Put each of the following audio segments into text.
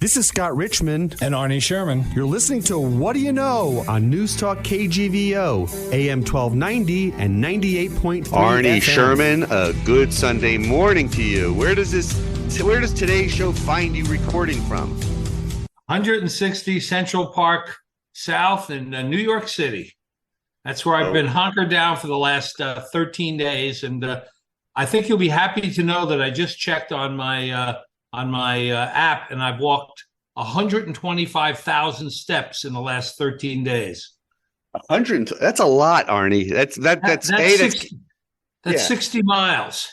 This is Scott Richmond and Arnie Sherman. You're listening to What Do You Know on Newstalk KGVO, AM 1290 and 98.3 Arnie FM. Sherman, a good Sunday morning to you. Where does today's show find you recording from? 160 Central Park South in New York City. That's where I've been hunkered down for the last 13 days. And I think you'll be happy to know that I just checked on my app, and I've walked 125,000 steps in the last 13 days. 100. That's a lot, Arnie. That's 60 miles.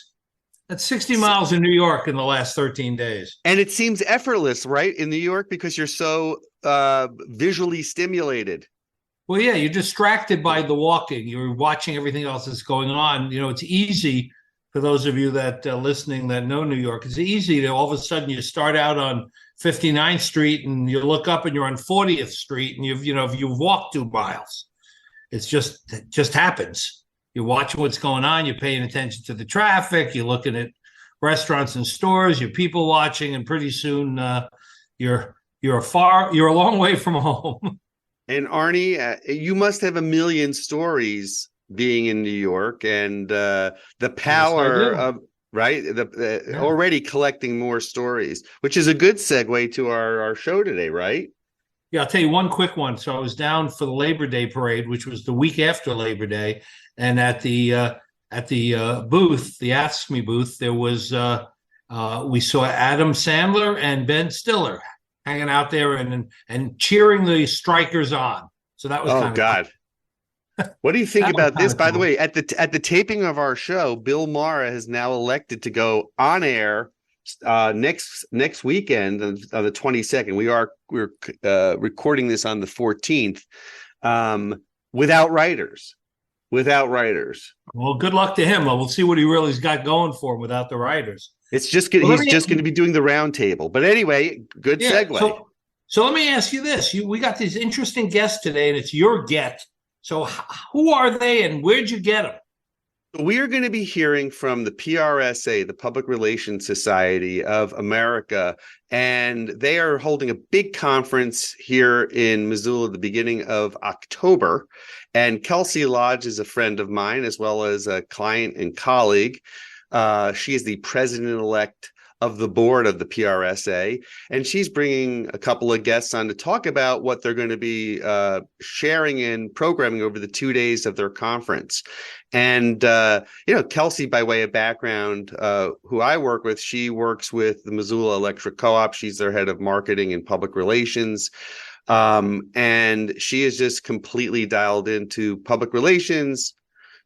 That's 60 miles in New York in the last 13 days. And it seems effortless, right, in New York, because you're so visually stimulated. Well, yeah, you're distracted by the walking. You're watching everything else that's going on. You know, it's easy for those of you that listening that know New York. It's easy to all of a sudden you start out on 59th Street and you look up and you're on 40th Street and you've walked 2 miles. It just happens. You're watching what's going on. You're paying attention to the traffic. You're looking at restaurants and stores. You're people watching, and pretty soon you're a long way from home. And Arnie, you must have a million stories being in New York, and the power of already collecting more stories, which is a good segue to our show today, right? Yeah, I'll tell you one quick one. So I was down for the Labor Day parade, which was the week after Labor Day, and at the booth, the Ask Me booth, there was we saw Adam Sandler and Ben Stiller hanging out there and cheering the strikers on. So that was kind of God. Cool. What do you think about this? By the way, at the taping of our show, Bill Maher has now elected to go on air next weekend on the 22nd. We're recording this on the 14th without writers. Well, good luck to him. We'll see what he really's got going for him without the writers. It's just he's just going to be doing the round table. But anyway, good segue. So let me ask you this: we got these interesting guests today, and it's your get. So who are they, and where'd you get them? We are going to be hearing from the PRSA, the Public Relations Society of America, and they are holding a big conference here in Missoula at the beginning of October. And Kelsey Lodge is a friend of mine, as well as a client and colleague. She is the president-elect of the board of the PRSA, and she's bringing a couple of guests on to talk about what they're going to be sharing and programming over the 2 days of their conference. And, Kelsey, by way of background, who I work with, she works with the Missoula Electric Co-op. She's their head of marketing and public relations. And she is just completely dialed into public relations,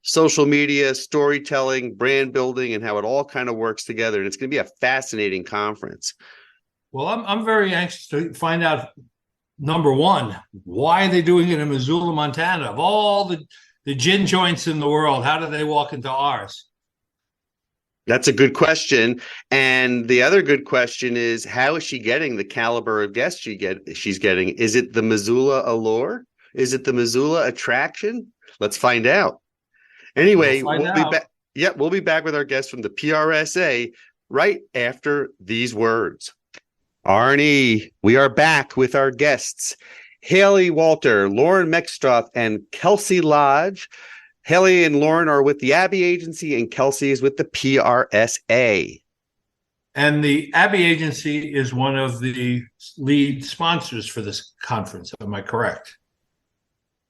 social media, storytelling, brand building, and how it all kind of works together. And it's going to be a fascinating conference. Well, I'm very anxious to find out, number one, why are they doing it in Missoula, Montana? Of all the gin joints in the world, how do they walk into ours? That's a good question. And the other good question is, how is she getting the caliber of guests she's getting? Is it the Missoula allure? Is it the Missoula attraction? Let's find out. Anyway, we'll be back. Yeah, we'll be back with our guests from the PRSA right after these words. Arnie, we are back with our guests, Haley Walter, Lauren Mextroth, and Kelsey Lodge. Haley and Lauren are with the Abbey Agency, and Kelsey is with the PRSA. And the Abbey Agency is one of the lead sponsors for this conference. Am I correct?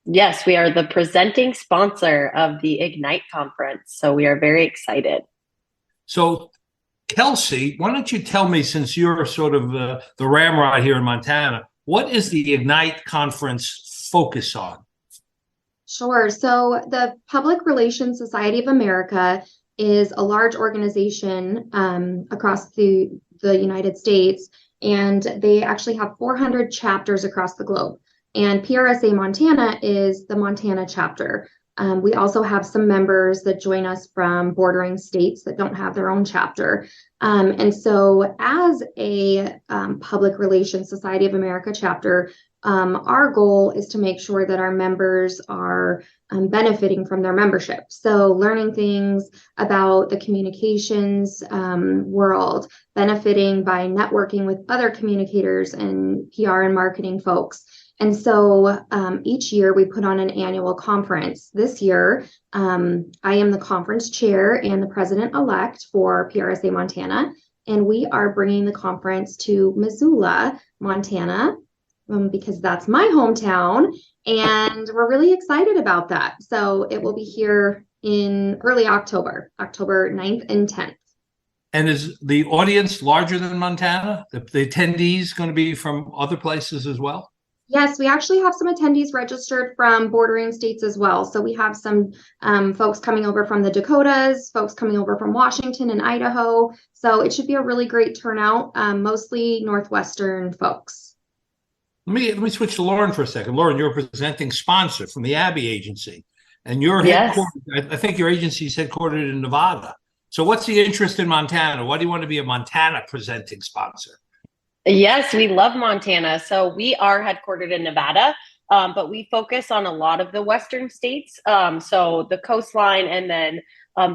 Yes, we are the presenting sponsor of the Ignite conference, so we are very excited. So, Kelsey, why don't you tell me, since you're sort of the ramrod here in Montana, what is the Ignite conference focus on? Sure. So the Public Relations Society of America is a large organization across the United States, and they actually have 400 chapters across the globe. And PRSA Montana is the Montana chapter. We also have some members that join us from bordering states that don't have their own chapter. And so as a Public Relations Society of America chapter, our goal is to make sure that our members are benefiting from their membership. So learning things about the communications world, benefiting by networking with other communicators and PR and marketing folks. And so each year we put on an annual conference. This year, I am the conference chair and the president-elect for PRSA Montana, and we are bringing the conference to Missoula, Montana, because that's my hometown, and we're really excited about that. So it will be here in early October, October 9th and 10th. And is the audience larger than Montana? The attendees going to be from other places as well? Yes, we actually have some attendees registered from bordering states as well. So we have some folks coming over from the Dakotas, folks coming over from Washington and Idaho. So it should be a really great turnout, mostly Northwestern folks. Let me switch to Lauren for a second. Lauren, you're a presenting sponsor from the Abbey Agency, and you're headquartered, I think your agency is headquartered in Nevada. So what's the interest in Montana? Why do you want to be a Montana presenting sponsor? Yes, we love Montana. So we are headquartered in Nevada, but we focus on a lot of the Western states. So the coastline and then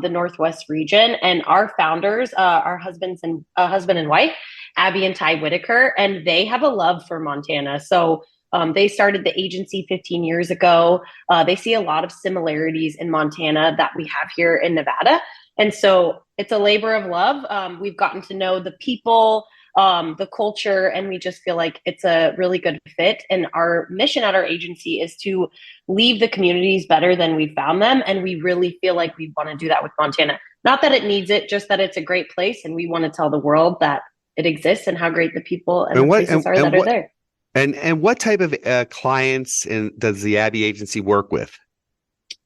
the Northwest region. And our founders are husband and wife, Abby and Ty Whitaker, and they have a love for Montana. So they started the agency 15 years ago. They see a lot of similarities in Montana that we have here in Nevada. And so it's a labor of love. We've gotten to know the people, the culture, and we just feel like it's a really good fit. And our mission at our agency is to leave the communities better than we found them. And we really feel like we want to do that with Montana. Not that it needs it, just that it's a great place. And we want to tell the world that it exists and how great the people and the places are that are there. And what type of clients does the Abbey Agency work with?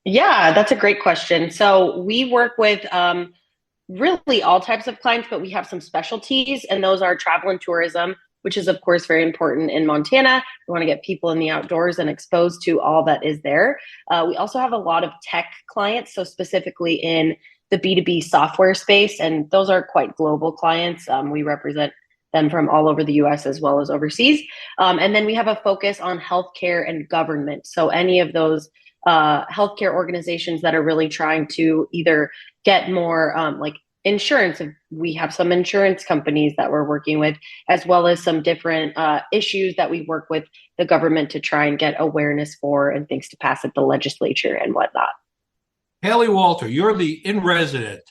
Yeah, that's a great question. So we work with really all types of clients, but we have some specialties, and those are travel and tourism, which is of course very important in Montana. We want to get people in the outdoors and exposed to all that is there. We also have a lot of tech clients, so specifically in the B2B software space, and those are quite global clients. We represent them from all over the US as well as overseas. And then we have a focus on healthcare and government. So any of those healthcare organizations that are really trying to either get more like insurance. We have some insurance companies that we're working with, as well as some different issues that we work with the government to try and get awareness for and things to pass at the legislature and whatnot. Haley Walter, you're the in-resident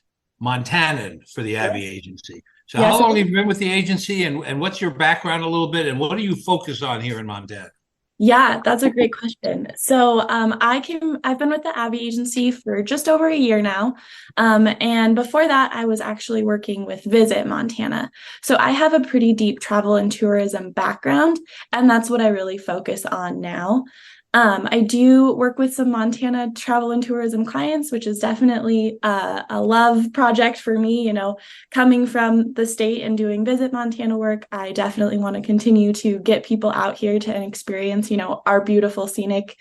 Montanan for the Abbey Agency. So how long have you been with the agency, and what's your background a little bit, and what do you focus on here in Montana? Yeah, that's a great question. So I've been with the Abbey Agency for just over a year now. And before that, I was actually working with Visit Montana. So I have a pretty deep travel and tourism background, and that's what I really focus on now. I do work with some Montana travel and tourism clients, which is definitely a love project for me. You know, coming from the state and doing Visit Montana work, I definitely want to continue to get people out here to experience, you know, our beautiful scenic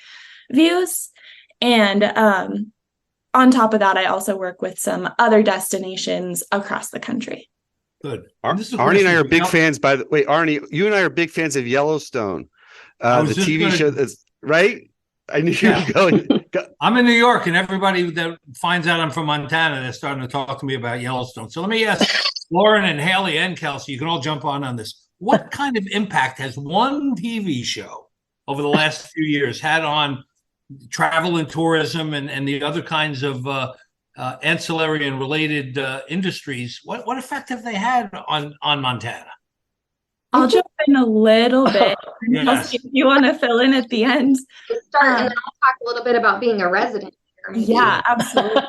views. And on top of that, I also work with some other destinations across the country. Good. Arnie and I are big fans, by the way. Arnie, you and I are big fans of Yellowstone, the TV show that's right. I knew you were going. I'm in New York, and everybody that finds out I'm from Montana, they're starting to talk to me about Yellowstone. So let me ask Lauren and Haley and Kelsey, you can all jump on this. What kind of impact has one TV show over the last few years had on travel and tourism and the other kinds of ancillary and related industries? What effect have they had on Montana? I'll jump in a little bit. Yes. If you want to fill in at the end. Start, and then I'll talk a little bit about being a resident here. Maybe. Yeah, absolutely.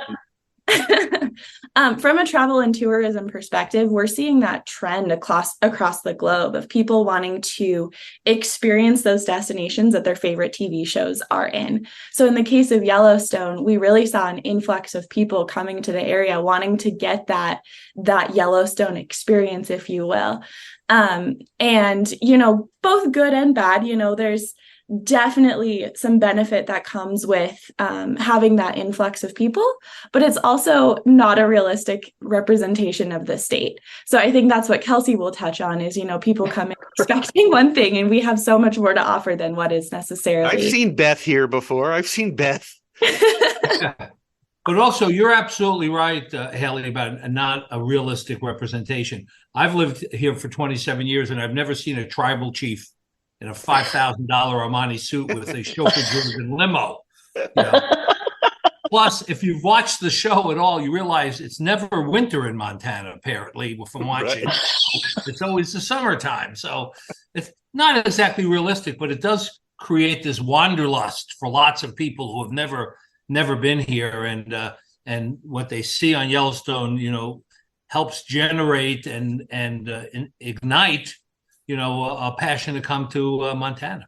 From a travel and tourism perspective, we're seeing that trend across the globe of people wanting to experience those destinations that their favorite TV shows are in. So in the case of Yellowstone, we really saw an influx of people coming to the area wanting to get that Yellowstone experience, if you will. And, you know, both good and bad, you know, there's definitely some benefit that comes with having that influx of people, but it's also not a realistic representation of the state. So I think that's what Kelsey will touch on is, people come in expecting one thing, and we have so much more to offer than what is necessarily. I've seen Beth here before. I've seen Beth. But also, you're absolutely right, Haley, about not a realistic representation. I've lived here for 27 years, and I've never seen a tribal chief in a $5,000 Armani suit with a chauffeur-driven limo. Plus, if you've watched the show at all, you realize it's never winter in Montana, apparently, from watching. Right. It's always the summertime. So it's not exactly realistic, but it does create this wanderlust for lots of people who have never been here, and what they see on Yellowstone, helps generate and ignite, a passion to come to Montana.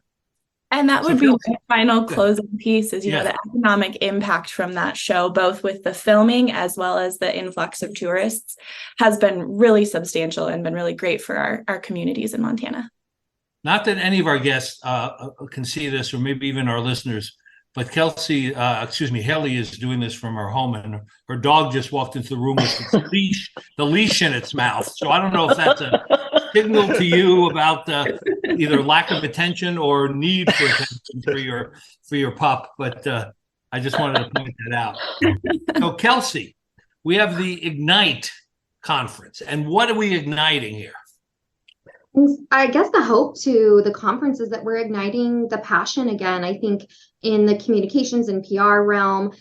And that would be my final closing piece is, the economic impact from that show, both with the filming as well as the influx of tourists, has been really substantial and been really great for our communities in Montana. Not that any of our guests can see this, or maybe even our listeners, but Haley is doing this from her home, and her dog just walked into the room with the leash in its mouth. So I don't know if that's a signal to you about either lack of attention or need for attention for your pup. But I just wanted to point that out. So Kelsey, we have the Ignite conference, and what are we igniting here? I guess the hope to the conference is that we're igniting the passion again. I think in the communications and PR realm,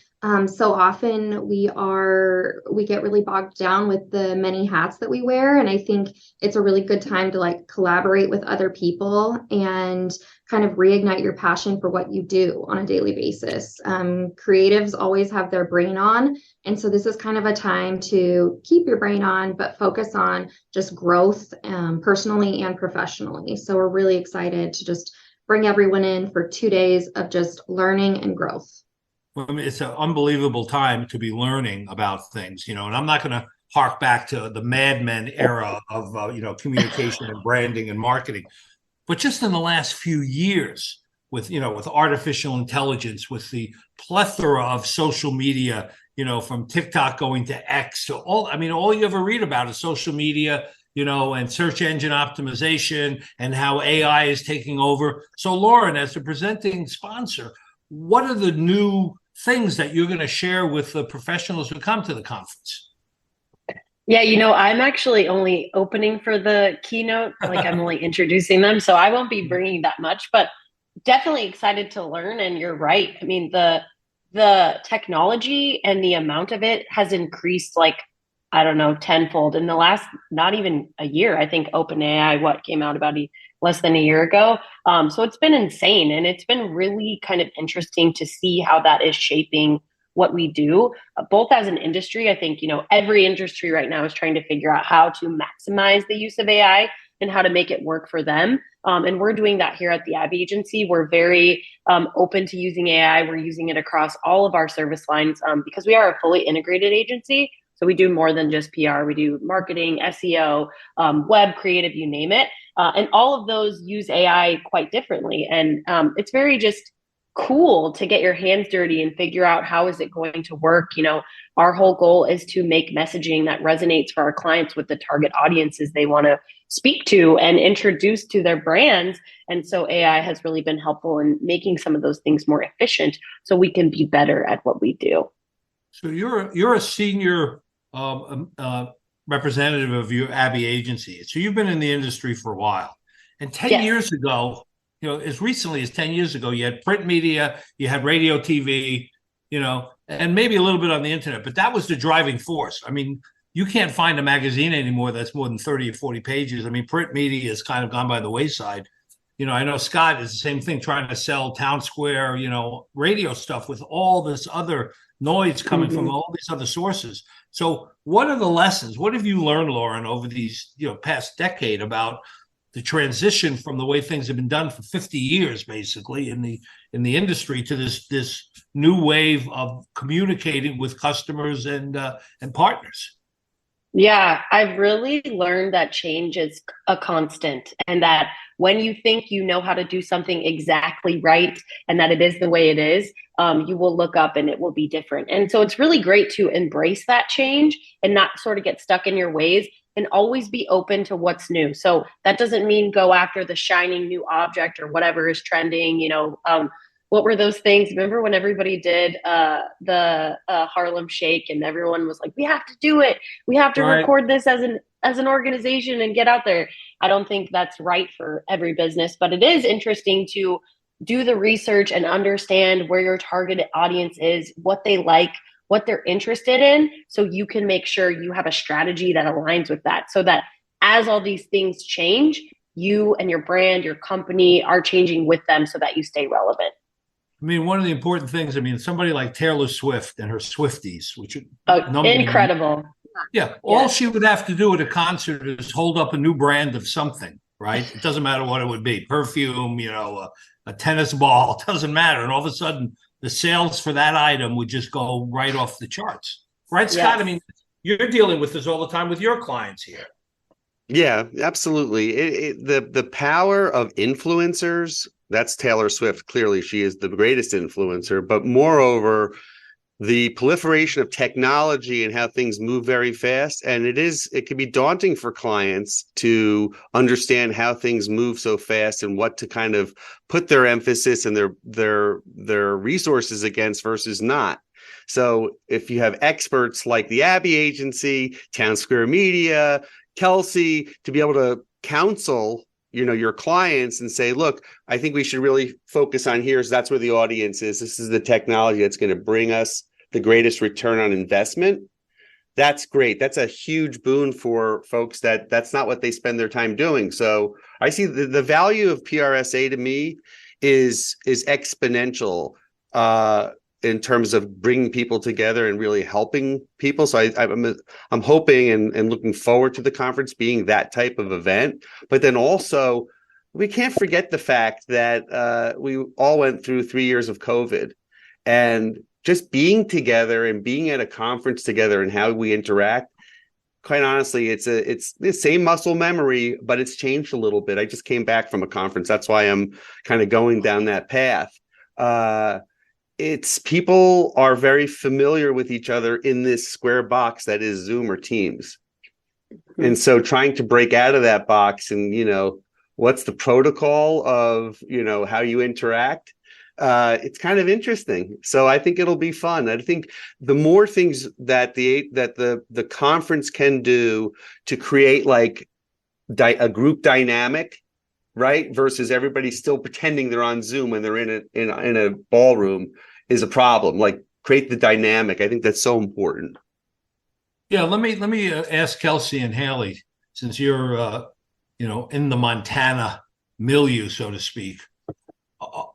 so often we get really bogged down with the many hats that we wear. And I think it's a really good time to collaborate with other people and kind of reignite your passion for what you do on a daily basis. Creatives always have their brain on. And so this is kind of a time to keep your brain on, but focus on just growth personally and professionally. So we're really excited to just bring everyone in for 2 days of just learning and growth. Well, I mean, it's an unbelievable time to be learning about things, and I'm not going to hark back to the Mad Men era of, communication and branding and marketing. But just in the last few years with artificial intelligence, with the plethora of social media, from TikTok going to X to all you ever read about is social media, and search engine optimization and how AI is taking over. So Lauren, as the presenting sponsor, what are the new things that you're going to share with the professionals who come to the conference? Yeah, I'm actually only opening for the keynote. I'm only introducing them, so I won't be bringing that much, but definitely excited to learn. And you're right. I mean, the technology and the amount of it has increased tenfold in the last, not even a year. I think OpenAI, came out about less than a year ago. So it's been insane. And it's been really kind of interesting to see how that is shaping what we do, both as an industry. I think, every industry right now is trying to figure out how to maximize the use of AI and how to make it work for them. And we're doing that here at the Abby Agency. We're very open to using AI. We're using it across all of our service lines because we are a fully integrated agency. So we do more than just PR. We do marketing, SEO, web, creative, you name it. And all of those use AI quite differently. And it's very just cool to get your hands dirty and figure out how is it going to work. Our whole goal is to make messaging that resonates for our clients with the target audiences they want to speak to and introduce to their brands. And so AI has really been helpful in making some of those things more efficient so we can be better at what we do. So you're a senior representative of your Abby Agency. So you've been in the industry for a while. And 10 years ago, as recently as 10 years ago, you had print media, you had radio, TV, and maybe a little bit on the internet, but that was the driving force. I mean, you can't find a magazine anymore that's more than 30 or 40 pages. I mean, print media has kind of gone by the wayside. I know Scott is the same thing, trying to sell Town Square, radio stuff with all this other noise coming from all these other sources. So what are the lessons? What have you learned, Lauren, over these, past decade about the transition from the way things have been done for 50 years, basically, in the industry to this new wave of communicating with customers and partners? Yeah, I've really learned that change is a constant, and that when you think you know how to do something exactly right and that it is the way it is, you will look up and it will be different. And so it's really great to embrace that change and not sort of get stuck in your ways and always be open to what's new. So that doesn't mean go after the shining new object or whatever is trending, what were those things? Remember when everybody did the Harlem Shake and everyone was like, "We have to do it. We have to Right. record this as an organization and get out there." I don't think that's right for every business, but it is interesting to do the research and understand where your targeted audience is, what they like, what they're interested in, so you can make sure you have a strategy that aligns with that, so that as all these things change, you and your brand, your company are changing with them so that you stay relevant. I mean, one of the important things, I mean, somebody like Taylor Swift and her Swifties, which are Incredible. Yeah, all she would have to do at a concert is hold up a new brand of something, right? It doesn't matter what it would be, perfume, a tennis ball, it doesn't matter. And all of a sudden, the sales for that item would just go right off the charts, right, Scott? Yes. I mean, you're dealing with this all the time with your clients here. Yeah, absolutely. The power of influencers, that's Taylor Swift. Clearly, she is the greatest influencer. But moreover, the proliferation of technology and how things move very fast. And it can be daunting for clients to understand how things move so fast and what to kind of put their emphasis and their resources against versus not. So if you have experts like the Abbey Agency, Town Square Media, Kelsey, to be able to counsel your clients and say, look, I think we should really focus on here. So that's where the audience is. This is the technology that's going to bring us the greatest return on investment. That's great. That's a huge boon for folks that's not what they spend their time doing. So I see the value of PRSA to me is exponential in terms of bringing people together and really helping people. So I'm hoping and looking forward to the conference being that type of event. But then also, we can't forget the fact that we all went through 3 years of COVID, and just being together and being at a conference together and how we interact. Quite honestly, it's the same muscle memory, but it's changed a little bit. I just came back from a conference. That's why I'm kind of going down that path. It's people are very familiar with each other in this square box that is Zoom or Teams. And so trying to break out of that box and, what's the protocol of, how you interact, it's kind of interesting. So I think it'll be fun. I think the more things that the conference can do to create like a group dynamic, right, versus everybody still pretending they're on Zoom when they're in a ballroom, is a problem. Like, create the dynamic. I think that's so important. Yeah, let me ask Kelsey and Haley, since you're in the Montana milieu, so to speak.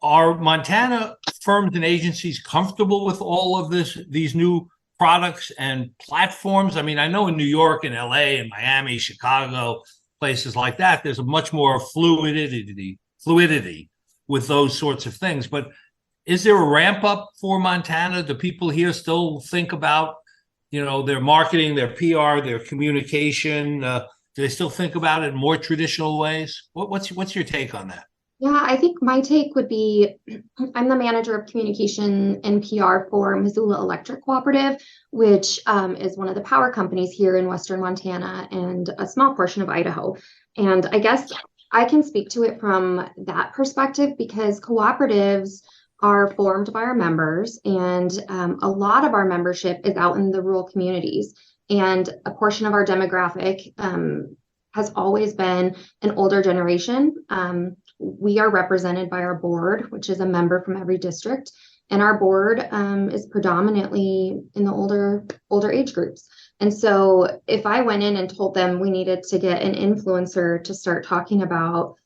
Are Montana firms and agencies comfortable with all of these new products and platforms? I mean, I know in New York and LA and Miami, Chicago, places like that, there's a much more fluidity with those sorts of things. But is there a ramp up for Montana? Do people here still think about, their marketing, their PR, their communication? Do they still think about it in more traditional ways? What's your take on that? Yeah, I think my take would be, I'm the manager of communication and PR for Missoula Electric Cooperative, which is one of the power companies here in Western Montana and a small portion of Idaho. And I guess I can speak to it from that perspective because cooperatives are formed by our members, and a lot of our membership is out in the rural communities. And a portion of our demographic has always been an older generation. We are represented by our board, which is a member from every district, and our board is predominantly in the older age groups. And so if I went in and told them we needed to get an influencer to start talking about,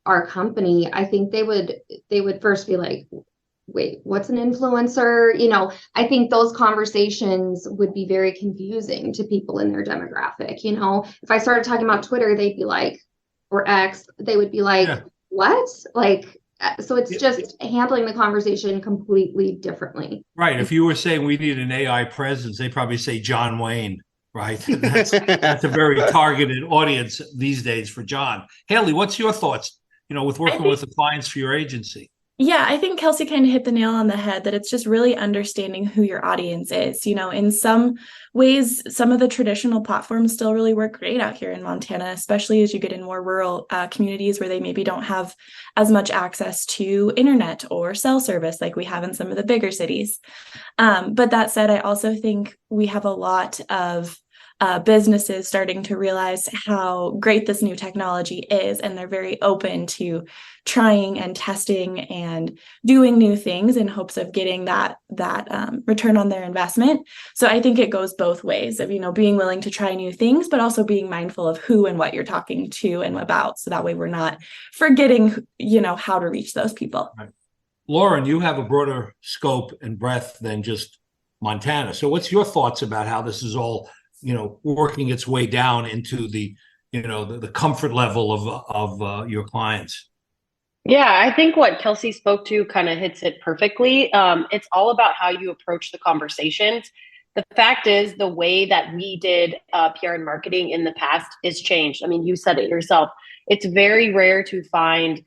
our company, I think they would first be like, wait, what's an influencer? I think those conversations would be very confusing to people in their demographic. If I started talking about Twitter, they'd be like, or X, they would be like, yeah. What? Like, so it's just handling the conversation completely differently. Right. If you were saying we need an AI presence, they probably say John Wayne. Right. That's a very targeted audience these days for John. Haley, what's your thoughts, with working with the clients for your agency? Yeah, I think Kelsey kind of hit the nail on the head that it's just really understanding who your audience is. In some ways, some of the traditional platforms still really work great out here in Montana, especially as you get in more rural communities where they maybe don't have as much access to internet or cell service like we have in some of the bigger cities. But that said, I also think we have a lot of businesses starting to realize how great this new technology is, and they're very open to trying and testing and doing new things in hopes of getting that return on their investment. So I think it goes both ways of being willing to try new things, but also being mindful of who and what you're talking to and about, so that way we're not forgetting how to reach those people. Right. Lauren, you have a broader scope and breadth than just Montana. So what's your thoughts about how this is all working its way down into the comfort level of your clients? Yeah, I think what Kelsey spoke to kind of hits it perfectly. It's all about how you approach the conversations. The fact is, the way that we did PR and marketing in the past is changed. I mean, you said it yourself. It's very rare to find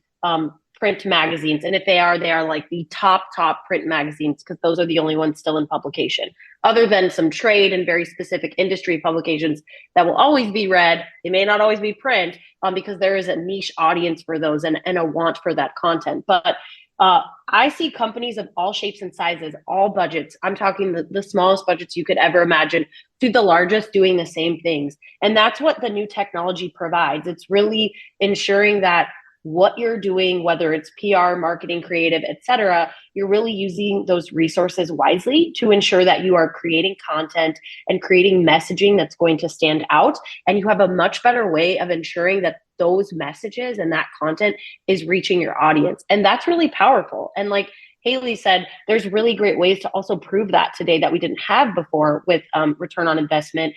print magazines. And if they are like the top print magazines, because those are the only ones still in publication, other than some trade and very specific industry publications that will always be read. They may not always be print because there is a niche audience for those and a want for that content. But I see companies of all shapes and sizes, all budgets. I'm talking the smallest budgets you could ever imagine to the largest doing the same things. And that's what the new technology provides. It's really ensuring that what you're doing, whether it's PR, marketing, creative, et cetera, you're really using those resources wisely to ensure that you are creating content and creating messaging that's going to stand out. And you have a much better way of ensuring that those messages and that content is reaching your audience. And that's really powerful. And like Haley said, there's really great ways to also prove that today that we didn't have before with return on investment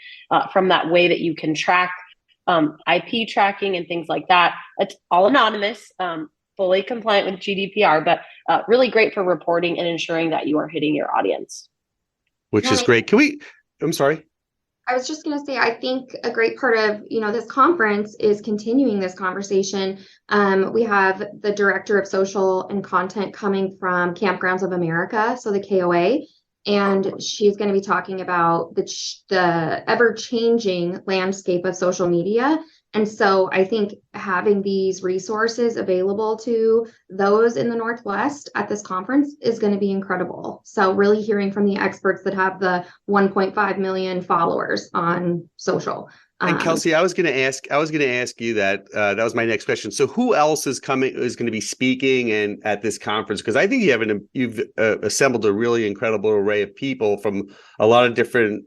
from that way that you can track IP tracking and things like that. It's all anonymous, fully compliant with GDPR, but really great for reporting and ensuring that you are hitting your audience. Which is great. I'm sorry. I was just going to say, I think a great part of, this conference is continuing this conversation. We have the director of social and content coming from Campgrounds of America, so the KOA. And she's going to be talking about the ever-changing landscape of social media. And so I think having these resources available to those in the Northwest at this conference is going to be incredible. So really hearing from the experts that have the 1.5 million followers on social. And Kelsey, I was going to ask you that. That was my next question. So, who else is going to be speaking and at this conference? Because I think you've assembled a really incredible array of people from a lot of different,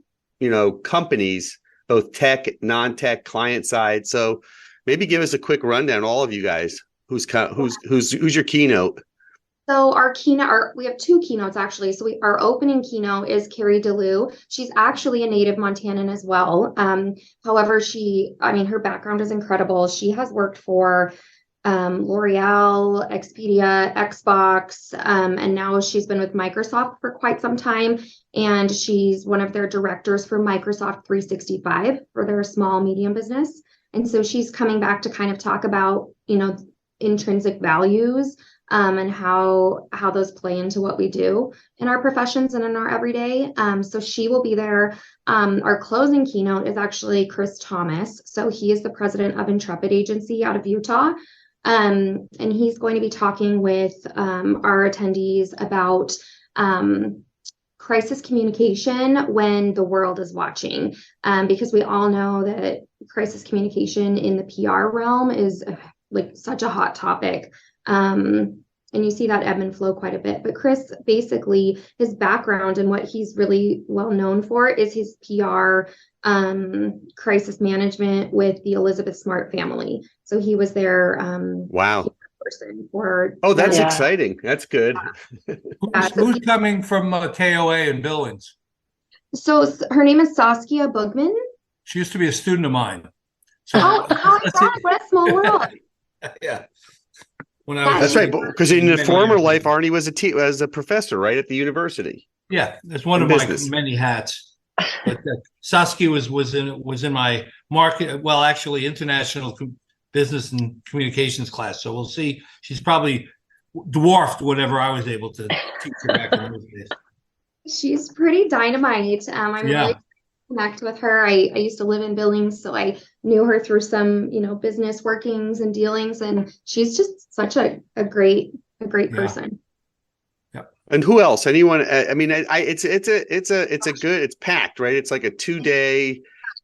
companies, both tech, non-tech, client side. So, maybe give us a quick rundown, all of you guys. Who's your keynote? So we have two keynotes actually. So our opening keynote is Carrie DeLu. She's actually a native Montanan as well. However, her background is incredible. She has worked for L'Oreal, Expedia, Xbox, and now she's been with Microsoft for quite some time. And she's one of their directors for Microsoft 365 for their small medium business. And so she's coming back to kind of talk about, intrinsic values, and how those play into what we do in our professions and in our everyday. So she will be there. Our closing keynote is actually Chris Thomas. So he is the president of Intrepid Agency out of Utah. And he's going to be talking with our attendees about crisis communication when the world is watching, because we all know that crisis communication in the PR realm is like such a hot topic. And you see that ebb and flow quite a bit. But Chris, basically, his background and what he's really well known for is his PR crisis management with the Elizabeth Smart family. So he was their person for. Oh, that's exciting. That's good. Who's coming from KOA and Billings? So her name is Saskia Bugman. She used to be a student of mine. So how is that? What a small world. Yeah. That's right, because in the former life, Arnie was a professor, right, at the university. Yeah, that's one of my many hats. But Saskia was in my actually international business and communications class. So we'll see. She's probably dwarfed whatever I was able to teach her back in those days. She's pretty dynamite. I'm really connect with her. I used to live in Billings, so I knew her through some, business workings and dealings, and she's just such a great person. Yeah. And who else? Anyone? I mean, it's packed, right? It's like a 2-day,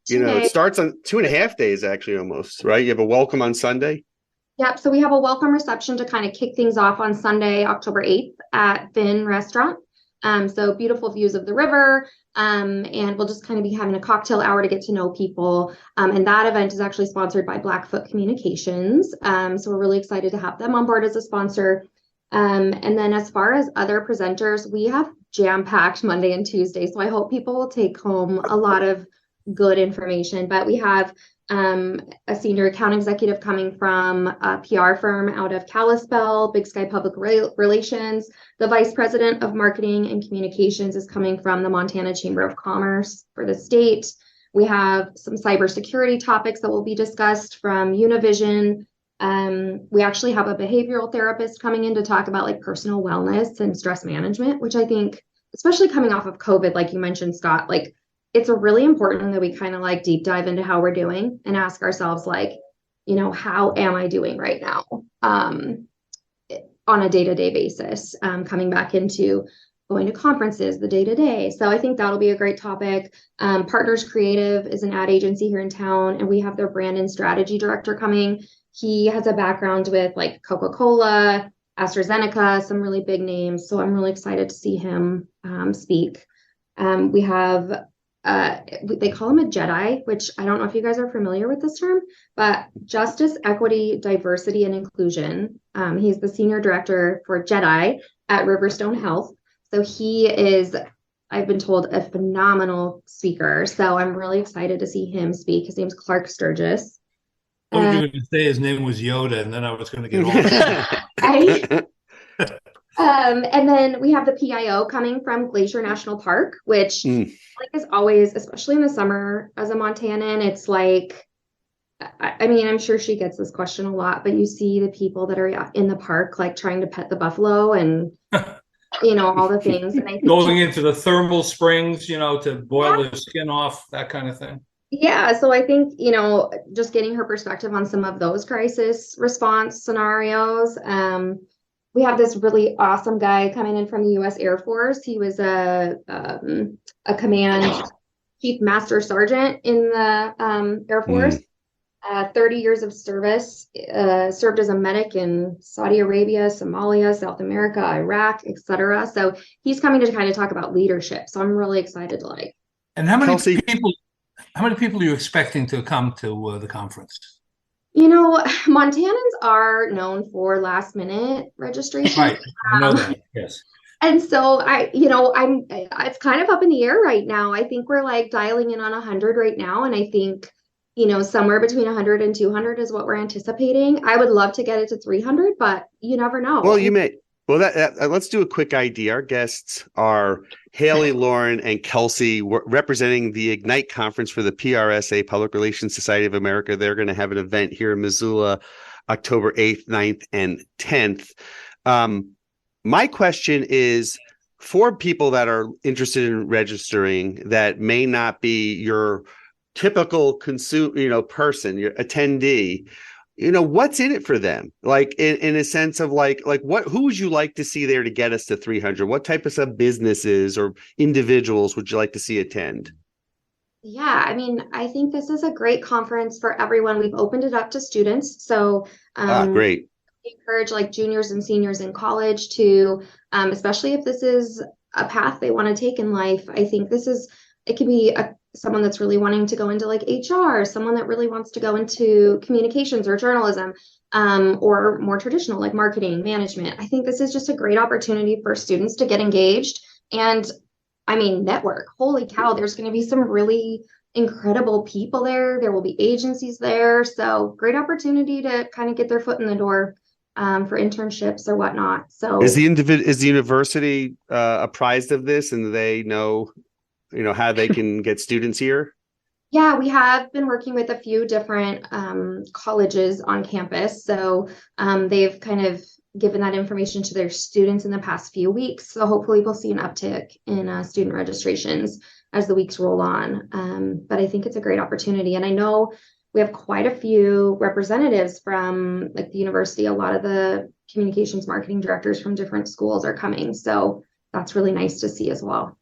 it starts on 2.5 days actually almost, right? You have a welcome on Sunday. Yep. So we have a welcome reception to kind of kick things off on Sunday, October 8th at Finn Restaurant. So beautiful views of the river. And we'll just kind of be having a cocktail hour to get to know people. And that event is actually sponsored by Blackfoot Communications. So we're really excited to have them on board as a sponsor. And then as far as other presenters, we have jam-packed Monday and Tuesday. So I hope people will take home a lot of good information. But we have a senior account executive coming from a PR firm out of Kalispell, Big Sky Public Relations. The vice president of marketing and communications is coming from the Montana Chamber of Commerce for the state. We have some cybersecurity topics that will be discussed from Univision. We actually have a behavioral therapist coming in to talk about like personal wellness and stress management, which I think, especially coming off of COVID, like you mentioned, Scott, like it's really important that we kind of like deep dive into how we're doing and ask ourselves like, how am I doing right now on a day-to-day basis, coming back into going to conferences, the day-to-day. So I think that'll be a great topic. Partners Creative is an ad agency here in town, and we have their brand and strategy director coming. He has a background with like Coca-Cola, AstraZeneca, some really big names. So I'm really excited to see him speak. We have they call him a Jedi, which I don't know if you guys are familiar with this term, but Justice, Equity, Diversity, and Inclusion. He's the senior director for Jedi at Riverstone Health. So he is, I've been told, a phenomenal speaker. So I'm really excited to see him speak. His name's Clark Sturgis. I was going to say his name was Yoda, and then I was going to get all and then we have the PIO coming from Glacier National Park, which like is always, especially in the summer as a Montanan, it's like, I mean, I'm sure she gets this question a lot, but you see the people that are in the park, like trying to pet the buffalo and, all the things. And I think going into the thermal springs, to boil their skin off, that kind of thing. Yeah. So I think, just getting her perspective on some of those crisis response scenarios. We have this really awesome guy coming in from the U.S. Air Force. He was a command chief master sergeant in the Air Force. 30 years of service, served as a medic in Saudi Arabia, Somalia, South America, Iraq, etc. So he's coming to kind of talk about leadership. So I'm really excited to like. And how many people are you expecting to come to the conference? Montanans are known for last minute registration. Right. I know that. Yes. And so it's kind of up in the air right now. I think we're like dialing in on 100 right now. And I think, somewhere between 100 and 200 is what we're anticipating. I would love to get it to 300, but you never know. Well, you may. Well, let's do a quick ID. Our guests are Haley, Lauren, and Kelsey, representing the Ignite Conference for the PRSA Public Relations Society of America. They're going to have an event here in Missoula, October 8th, 9th, and 10th. My question is, for people that are interested in registering that may not be your typical person, your attendee, what's in it for them? Like in a sense of like who would you like to see there to get us to 300? What type of businesses or individuals would you like to see attend? Yeah, I mean, I think this is a great conference for everyone. We've opened it up to students. So great. Encourage like juniors and seniors in college to, especially if this is a path they want to take in life. I think it could be someone that's really wanting to go into like HR, someone that really wants to go into communications or journalism, or more traditional like marketing, management. I think this is just a great opportunity for students to get engaged and, network. Holy cow, there's going to be some really incredible people there. There will be agencies there. So great opportunity to kind of get their foot in the door for internships or whatnot. So is the university apprised of this, and do they know how they can get students here? Yeah, we have been working with a few different colleges on campus. So they've kind of given that information to their students in the past few weeks. So hopefully we'll see an uptick in student registrations as the weeks roll on. But I think it's a great opportunity. And I know we have quite a few representatives from like the university. A lot of the communications marketing directors from different schools are coming. So that's really nice to see as well.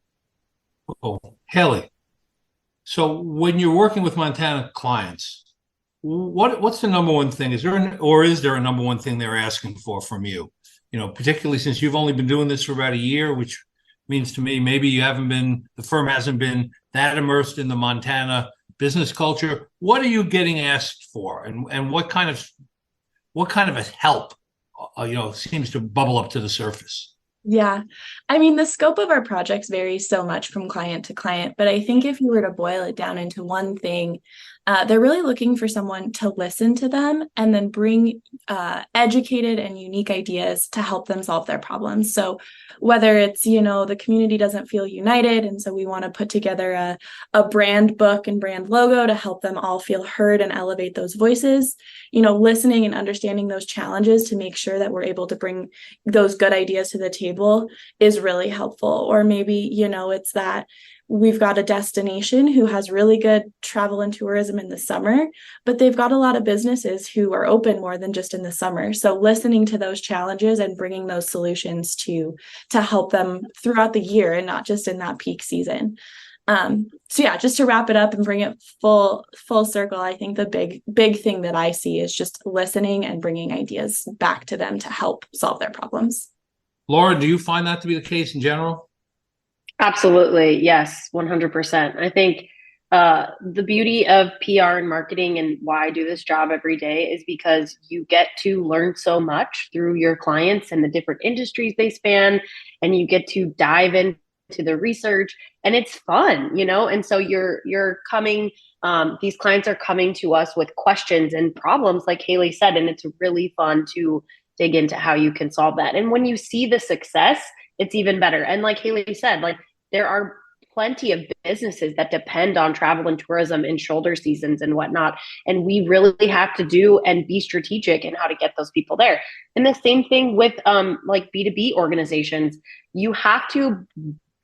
Oh, Haley. So when you're working with Montana clients, what's the number one thing? Is there a number one thing they're asking for from you? Particularly since you've only been doing this for about a year, which means to me maybe the firm hasn't been that immersed in the Montana business culture. What are you getting asked for, and what kind of a help seems to bubble up to the surface? Yeah. I mean, the scope of our projects varies so much from client to client, but I think if you were to boil it down into one thing, they're really looking for someone to listen to them and then bring educated and unique ideas to help them solve their problems. So whether it's, the community doesn't feel united, and so we want to put together a brand book and brand logo to help them all feel heard and elevate those voices, listening and understanding those challenges to make sure that we're able to bring those good ideas to the table is really helpful. Or maybe, it's that we've got a destination who has really good travel and tourism in the summer, but they've got a lot of businesses who are open more than just in the summer. So listening to those challenges and bringing those solutions to help them throughout the year and not just in that peak season. So yeah, just to wrap it up and bring it full circle, I think the big thing that I see is just listening and bringing ideas back to them to help solve their problems. Laura, do you find that to be the case in general? Absolutely. Yes, 100%. I think the beauty of PR and marketing and why I do this job every day is because you get to learn so much through your clients and the different industries they span, and you get to dive into the research, and it's fun, and so you're coming, these clients are coming to us with questions and problems, like Haley said, and it's really fun to dig into how you can solve that. And when you see the success, it's even better. And like Haley said, like there are plenty of businesses that depend on travel and tourism in shoulder seasons and whatnot. And we really have to do and be strategic in how to get those people there. And the same thing with like B2B organizations. You have to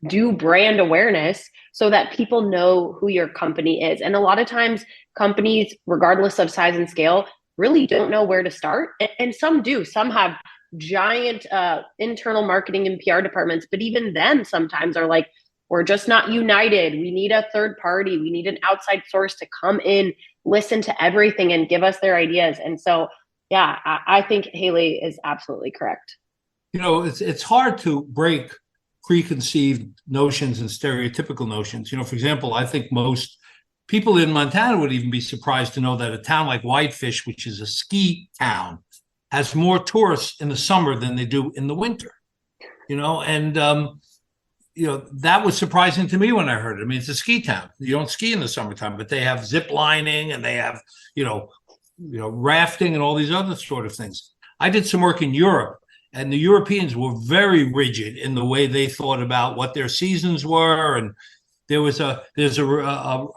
do brand awareness so that people know who your company is. And a lot of times companies, regardless of size and scale, really don't know where to start. And some do. Some have giant internal marketing and PR departments, but even them sometimes are like, we're just not united. We need a third party. We need an outside source to come in, listen to everything and give us their ideas. And so, yeah, I think Haley is absolutely correct. It's hard to break preconceived notions and stereotypical notions. For example, I think most people in Montana would even be surprised to know that a town like Whitefish, which is a ski town, has more tourists in the summer than they do in the winter, and that was surprising to me when I heard it. I mean, it's a ski town. You don't ski in the summertime, but they have zip lining and they have, rafting and all these other sort of things. I did some work in Europe, and the Europeans were very rigid in the way they thought about what their seasons were. And there's a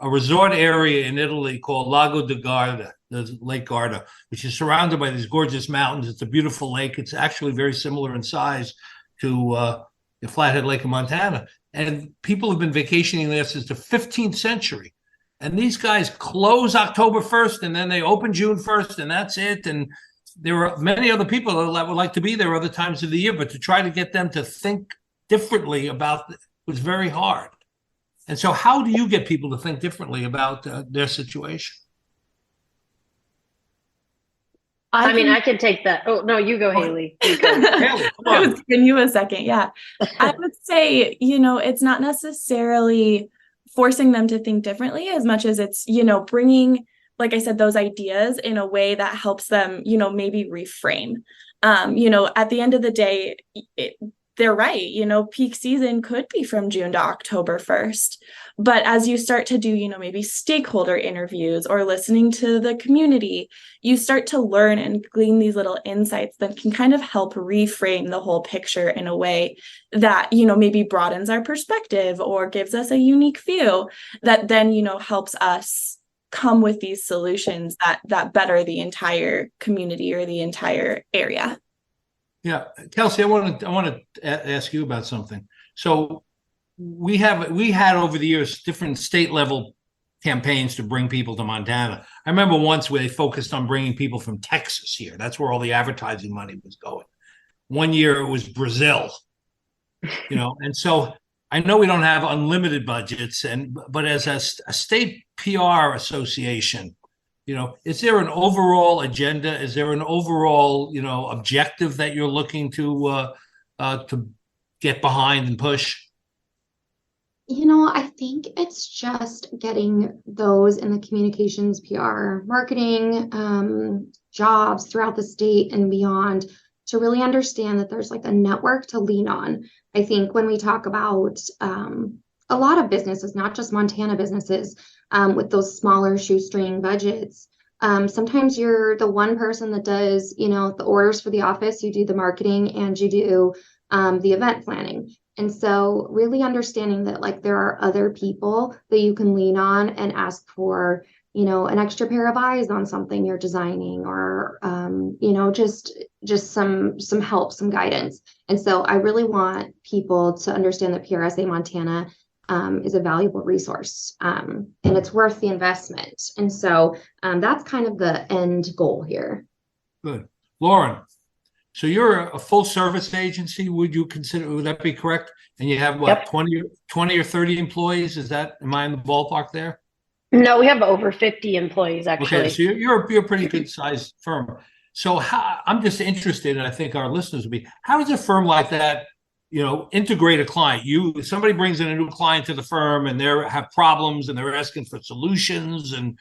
resort area in Italy called Lago di Garda, the Lake Garda, which is surrounded by these gorgeous mountains. It's a beautiful lake. It's actually very similar in size to the Flathead Lake in Montana. And people have been vacationing there since the 15th century. And these guys close October 1st, and then they open June 1st, and that's it. And there are many other people that would like to be there other times of the year, but to try to get them to think differently about it was very hard. And so how do you get people to think differently about their situation? I can take that. Oh, no, you go, Haley. You go. Haley, come on. I was giving you a second. Yeah. I would say, it's not necessarily forcing them to think differently as much as it's, bringing, like I said, those ideas in a way that helps them, maybe reframe. At the end of the day, they're right. Peak season could be from June to October 1st. But as you start to do, maybe stakeholder interviews or listening to the community, you start to learn and glean these little insights that can kind of help reframe the whole picture in a way that, maybe broadens our perspective or gives us a unique view that then, helps us come with these solutions that better the entire community or the entire area. Yeah, Kelsey, I want to ask you about something. So we had over the years different state level campaigns to bring people to Montana. I remember once where they focused on bringing people from Texas here. That's where all the advertising money was going. One year it was Brazil, and so I know we don't have unlimited budgets, but as a state PR association, is there an overall agenda? Is there an overall, objective that you're looking to get behind and push? I think it's just getting those in the communications, PR, marketing, jobs throughout the state and beyond to really understand that there's like a network to lean on. I think when we talk about a lot of businesses, not just Montana businesses, with those smaller shoestring budgets, sometimes you're the one person that does, the orders for the office, you do the marketing, and you do the event planning. And so really understanding that like there are other people that you can lean on and ask for, an extra pair of eyes on something you're designing or, just some help, some guidance. And so I really want people to understand that PRSA Montana is a valuable resource and it's worth the investment. And so that's kind of the end goal here. Good. Lauren, so you're a full service agency. Would that be correct? And you have what, 20 or 30 employees? Am I in the ballpark there? No, we have over 50 employees actually. Okay, so you're a pretty good sized firm. So I'm just interested, and I think our listeners will be, how does a firm like that, integrate a client? Somebody brings in a new client to the firm and they have problems and they're asking for solutions, and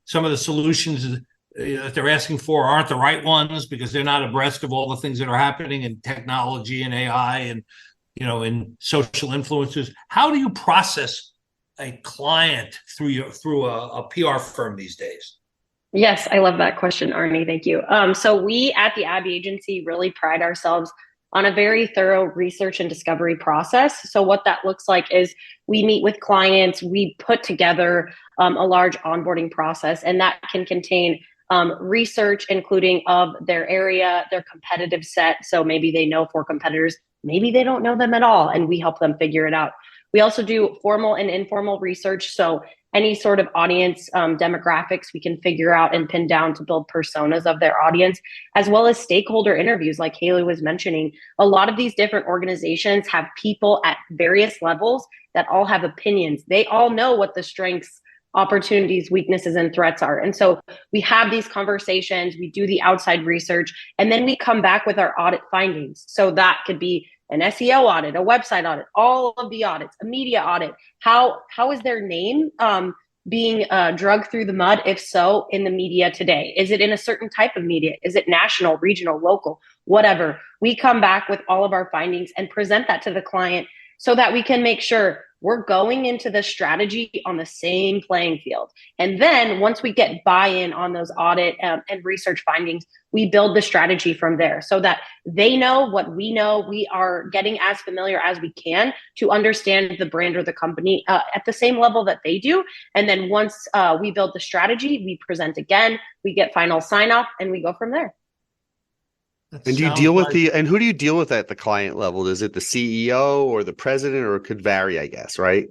some of the solutions that they're asking for aren't the right ones because they're not abreast of all the things that are happening in technology and AI and, in social influencers. How do you process a client through a PR firm these days? Yes, I love that question, Arnie. Thank you. So we at the Abbey Agency really pride ourselves on a very thorough research and discovery process. So what that looks like is we meet with clients, we put together a large onboarding process, and that can contain research, including of their area, their competitive set. So maybe they know 4 competitors, maybe they don't know them at all, and we help them figure it out. We also do formal and informal research. So any sort of audience demographics we can figure out and pin down to build personas of their audience, as well as stakeholder interviews like Haley was mentioning. A lot of these different organizations have people at various levels that all have opinions. They all know what the strengths, opportunities, weaknesses, and threats are. And so we have these conversations, we do the outside research, and then we come back with our audit findings. So that could be an SEO audit, a website audit, all of the audits, a media audit. How is their name being dragged through the mud? If so, in the media today? Is it in a certain type of media? Is it national, regional, local, whatever? We come back with all of our findings and present that to the client so that we can make sure we're going into the strategy on the same playing field. And then once we get buy-in on those audit and research findings, we build the strategy from there so that they know what we know. We are getting as familiar as we can to understand the brand or the company at the same level that they do. And then once we build the strategy, we present again, we get final sign-off, and we go from there. And do you deal with and who do you deal with at the client level? Is it the CEO or the president, or it could vary, I guess, right?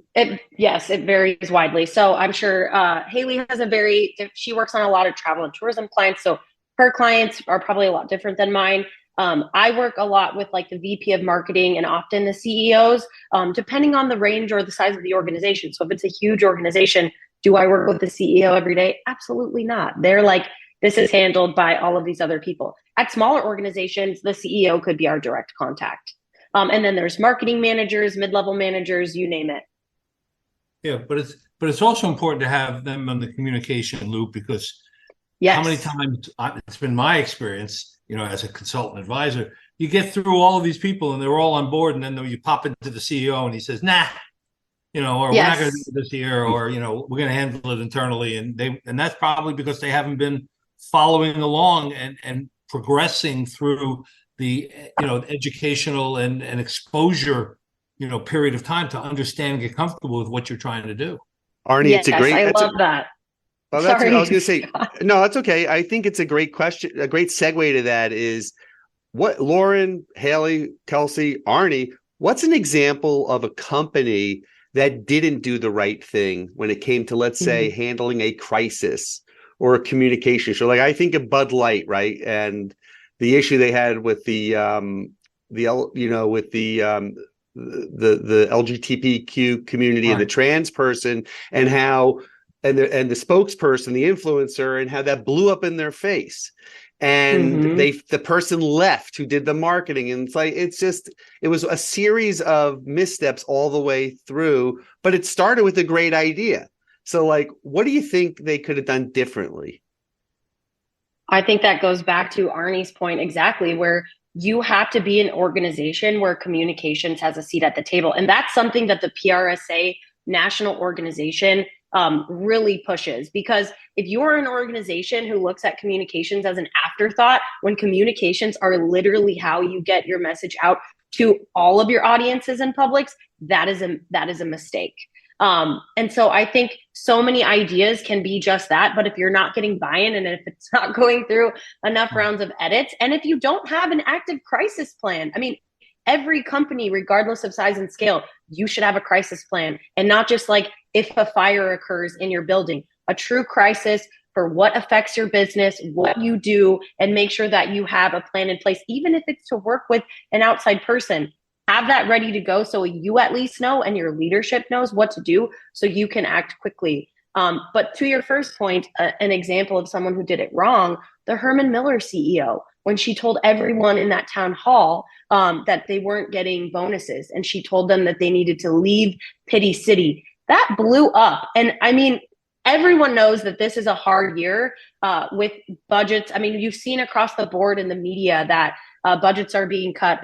Yes, it varies widely. So I'm sure Haley has she works on a lot of travel and tourism clients. So her clients are probably a lot different than mine. I work a lot with like the VP of marketing and often the CEOs, depending on the range or the size of the organization. So if it's a huge organization, do I work with the CEO every day? Absolutely not. They're like, this is handled by all of these other people. At smaller organizations, the CEO could be our direct contact. And then there's marketing managers, mid-level managers, you name it. Yeah, but it's also important to have them on the communication loop, because yes. How many times it's been my experience, as a consultant advisor, you get through all of these people and they're all on board, and then you pop into the CEO and he says, nah, or we're not going to do this here, or we're going to handle it internally, and that's probably because they haven't been following along and progressing through the educational and exposure period of time to understand and get comfortable with what you're trying to do. Arnie, it's a great. I love that. Well, that's what I was going to say. No, that's okay. I think it's a great question. A great segue to that is what Lauren, Haley, Kelsey, Arnie, what's an example of a company that didn't do the right thing when it came to, let's say, handling a crisis or a communication show? Like, I think of Bud Light, right? And the issue they had with the LGBTQ community, right, and the trans person, and how and the spokesperson, the influencer, and how that blew up in their face. And the person left who did the marketing, and it was a series of missteps all the way through, but it started with a great idea. So, like, what do you think they could have done differently? I think that goes back to Arnie's point exactly, where you have to be an organization where communications has a seat at the table. And that's something that the PRSA national organization really pushes, because if you're an organization who looks at communications as an afterthought, when communications are literally how you get your message out to all of your audiences and publics, that is a mistake. And so I think so many ideas can be just that, but if you're not getting buy-in, and if it's not going through enough rounds of edits, and if you don't have an active crisis plan, I mean, every company, regardless of size and scale, you should have a crisis plan, and not just like if a fire occurs in your building, a true crisis for what affects your business, what you do, and make sure that you have a plan in place, even if it's to work with an outside person. Have that ready to go so you at least know and your leadership knows what to do so you can act quickly. But to your first point, an example of someone who did it wrong, the Herman Miller CEO, when she told everyone in that town hall that they weren't getting bonuses, and she told them that they needed to leave Pity City, that blew up. And I mean, everyone knows that this is a hard year with budgets. I mean, you've seen across the board in the media that budgets are being cut,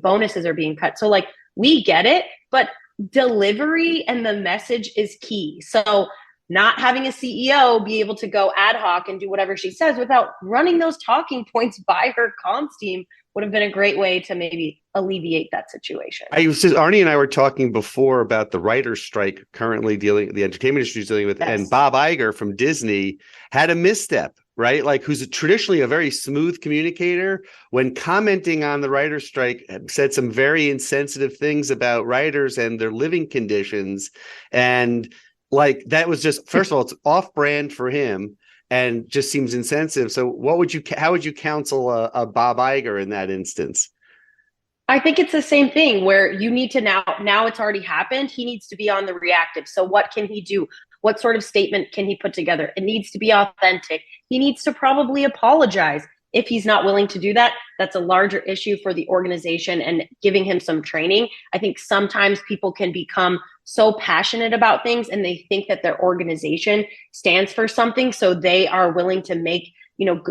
bonuses are being cut. So like, we get it, but delivery and the message is key. So not having a CEO be able to go ad hoc and do whatever she says without running those talking points by her comms team would have been a great way to maybe alleviate that situation. Arnie and I were talking before about the writer's strike currently the entertainment industry is dealing with, yes, and Bob Iger from Disney had a misstep, right? Like, who's traditionally a very smooth communicator, when commenting on the writer's strike, said some very insensitive things about writers and their living conditions. And like, that was just, first of all, it's off brand for him and just seems insensitive. So how would you counsel a Bob Iger in that instance? I think it's the same thing where you need to now it's already happened. He needs to be on the reactive. So what can he do? What sort of statement can he put together? It needs to be authentic. He needs to probably apologize. If he's not willing to do that, that's a larger issue for the organization and giving him some training. I think sometimes people can become so passionate about things and they think that their organization stands for something. So they are willing to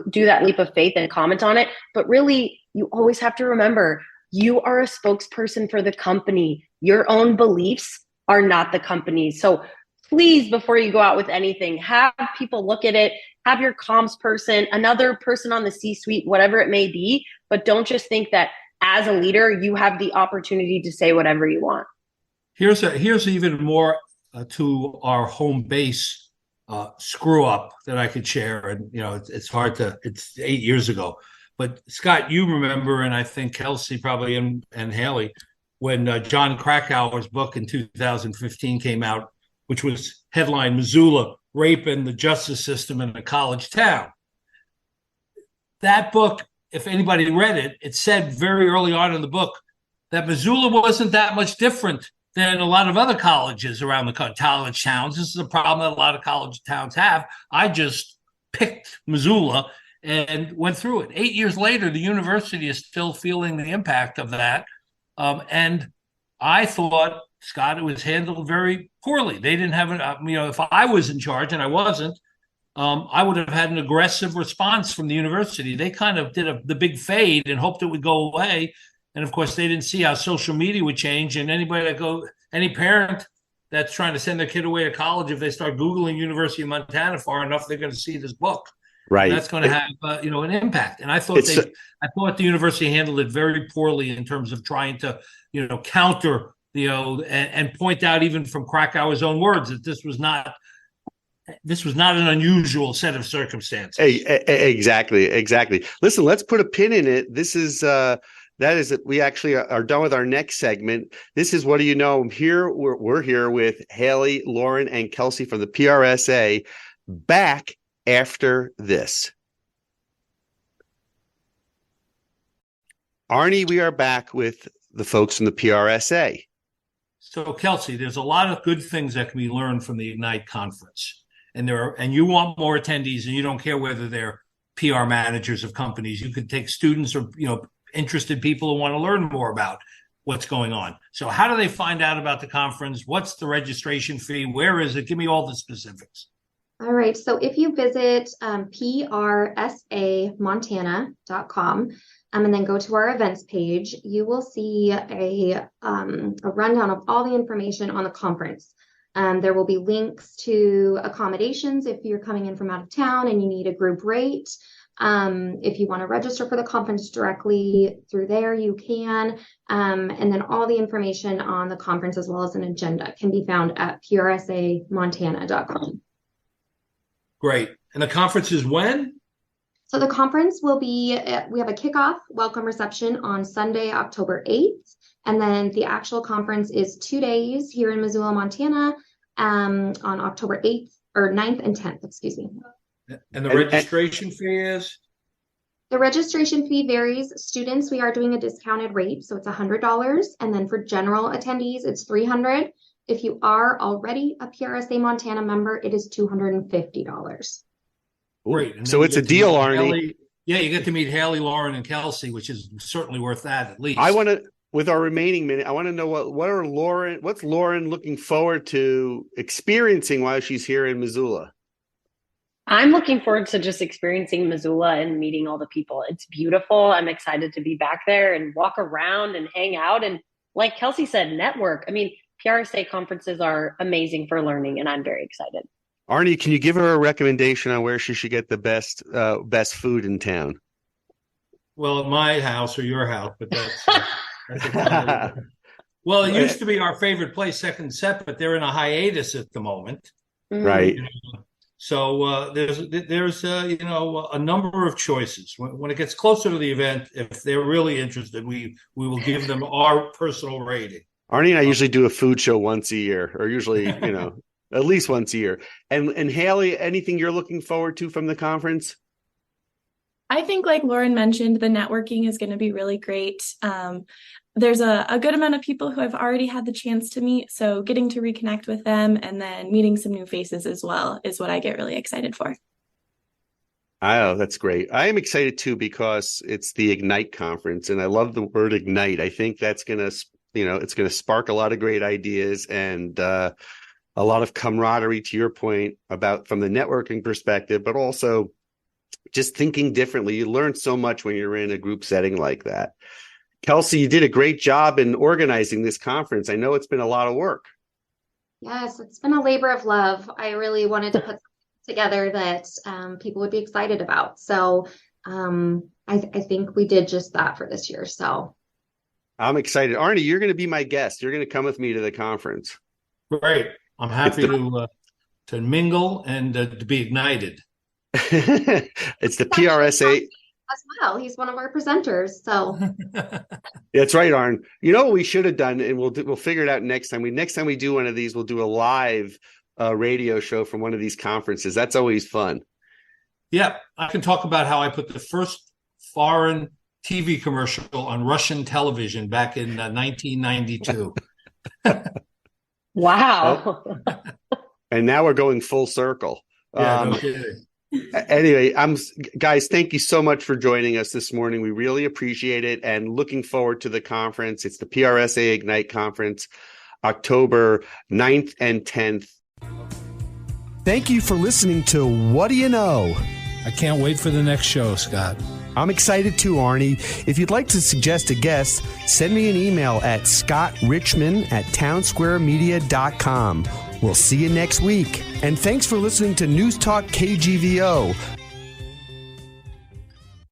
do that leap of faith and comment on it. But really, you always have to remember, you are a spokesperson for the company. Your own beliefs are not the company's. So please, before you go out with anything, have people look at it, have your comms person, another person on the C-suite, whatever it may be, but don't just think that as a leader, you have the opportunity to say whatever you want. Here's even more to our home base screw up that I could share. And, it's hard it's 8 years ago, but Scott, you remember, and I think Kelsey probably and Haley, when John Krakauer's book in 2015 came out, which was headline Missoula, Rape in the Justice System in a College Town. That book, if anybody read it, it said very early on in the book that Missoula wasn't that much different than a lot of other colleges around the college towns. This is a problem that a lot of college towns have. I just picked Missoula and went through it. 8 years later, the university is still feeling the impact of that. And I thought, Scott, it was handled very poorly. They didn't have if I was in charge, and I wasn't, I would have had an aggressive response from the university. They kind of did the big fade and hoped it would go away. And of course, they didn't see how social media would change. And any parent that's trying to send their kid away to college, if they start Googling University of Montana far enough, they're going to see this book. Right. And that's going to have an impact. And I thought the university handled it very poorly in terms of trying to counter and point out, even from Krakauer's own words, that this was not an unusual set of circumstances. Exactly. Listen, let's put a pin in it. This is we actually are done with our next segment. This is What Do You Know? We're here with Haley, Lauren, and Kelsey from the PRSA. Back after this. Arnie, we are back with the folks from the PRSA. So, Kelsey, there's a lot of good things that can be learned from the Ignite conference. And you want more attendees, and you don't care whether they're PR managers of companies. You could take students or interested people who want to learn more about what's going on. So how do they find out about the conference? What's the registration fee? Where is it? Give me all the specifics. All right. So if you visit PRSAmontana.com and then go to our events page, you will see a rundown of all the information on the conference. There will be links to accommodations if you're coming in from out of town and you need a group rate. If you want to register for the conference directly through there, you can. And then all the information on the conference, as well as an agenda, can be found at PRSAmontana.com. Great. And the conference is when? So the conference will be, we have a kickoff welcome reception on Sunday, October 8th. And then the actual conference is 2 days here in Missoula, Montana, on October 8th or 9th and 10th, excuse me. And the registration fee is? The registration fee varies. Students, we are doing a discounted rate, so it's $100. And then for general attendees, it's $300. If you are already a PRSA Montana member, it is $250. Great. So it's a deal, Arnie. Yeah, you get to meet Haley, Lauren, and Kelsey, which is certainly worth that at least. I want to, with our remaining minute, I want to know what's Lauren looking forward to experiencing while she's here in Missoula? I'm looking forward to just experiencing Missoula and meeting all the people. It's beautiful. I'm excited to be back there and walk around and hang out. And like Kelsey said, network. I mean, PRSA conferences are amazing for learning, and I'm very excited. Arnie, can you give her a recommendation on where she should get the best food in town? Well, at my house or your house, but that's well, it used to be our favorite place, Second Set, but they're in a hiatus at the moment. Right. So there's a number of choices. When it gets closer to the event, if they're really interested, we will give them our personal rating. Arnie and I usually do a food show once a year, or usually, at least once a year. And Haley, anything you're looking forward to from the conference? I think, like Lauren mentioned, the networking is going to be really great. There's a good amount of people who I've already had the chance to meet, so getting to reconnect with them and then meeting some new faces as well is what I get really excited for. Oh, that's great. I am excited too, because it's the Ignite conference, and I love the word Ignite. I think that's going to, it's going to spark a lot of great ideas and a lot of camaraderie, to your point, about from the networking perspective, but also just thinking differently. You learn so much when you're in a group setting like that. Kelsey, you did a great job in organizing this conference. I know it's been a lot of work. Yes, it's been a labor of love. I really wanted to put something together that people would be excited about. So I think we did just that for this year. So I'm excited. Arnie, you're going to be my guest. You're going to come with me to the conference. Great. I'm happy to mingle and to be ignited. It's the PRSA. As well, he's one of our presenters. So that's right, Arn. You know what we should have done, and we'll figure it out next time. Next time we do one of these, we'll do a live radio show from one of these conferences. That's always fun. Yeah, I can talk about how I put the first foreign TV commercial on Russian television back in 1992. Wow. And now we're going full circle. Yeah, no kidding. Anyway, guys, thank you so much for joining us this morning. We really appreciate it, and looking forward to the conference. It's the PRSA Ignite conference, October 9th and 10th. Thank you for listening to What Do You Know? I can't wait for the next show, Scott. I'm excited too, Arnie. If you'd like to suggest a guest, send me an email at scottrichmond@townsquaremedia.com. We'll see you next week. And thanks for listening to Newstalk KGVO,